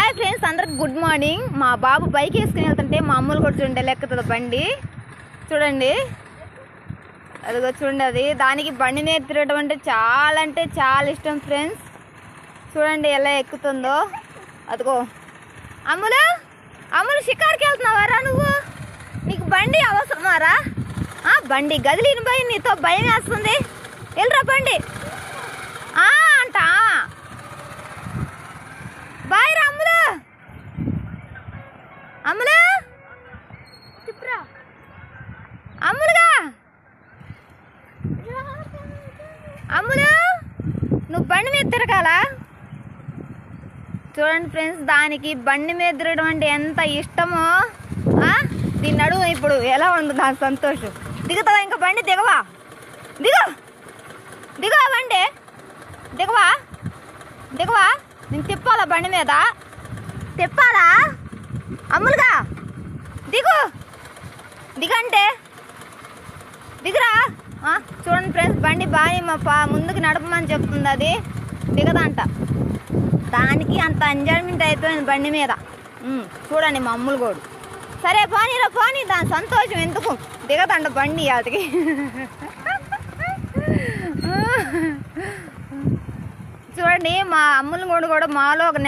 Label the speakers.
Speaker 1: Hi friends, అందరికి good morning. మా బాబు bike వేసుకుని వెళ్తుంటే మా అమ్మలు కూడా చూడండి లెక్కుతుంది బండి. చూడండి, అదిగో చూడండి. అది దానికి బండి మీద తిరగడం అంటే చాలా ఇష్టం ఫ్రెండ్స్. చూడండి ఎలా ఎక్కుతుందో. అదిగో అమ్ములు, అమ్ములు షికార్కి వెళ్తున్నావారా నువ్వు? నీకు బండి అవసరమారా? బండి గదిలిన భయం, నీతో భయం వేస్తుంది. వెళ్ళరా బండి అంట. బాయ్ రా అమ్ములు. అమ్ములు అమ్ములుగా, అమ్ములు నువ్వు బండి మీద తిరగాలా? చూడండి ఫ్రెండ్స్, దానికి బండి మీద తిరగడం అంటే ఎంత ఇష్టమో. దీన్ని అడుగు ఇప్పుడు ఎలా ఉంది దాని సంతోషం. దిగుతావా? ఇంకా బండి దిగవా? దిగవా బండి? దిగవా? నేను తిప్పాలా బండి మీద? తిప్పాలా? అమ్ములుగా దిగంటే దిగురా. చూడండి ఫ్రెండ్స్, బండి బాగా ముందుకు నడపమని చెప్తుంది. అది దిగదంట. దానికి అంత ఎంజాయ్మెంట్ అయిపోయింది బండి మీద. చూడండి మా అమ్ములు కూడా. సరే పోనీరా పోనీ, దాని సంతోషం ఎందుకు. దిగదంట బండి వాటికి. చూడండి మా అమ్ములు కూడా మాలో ఒక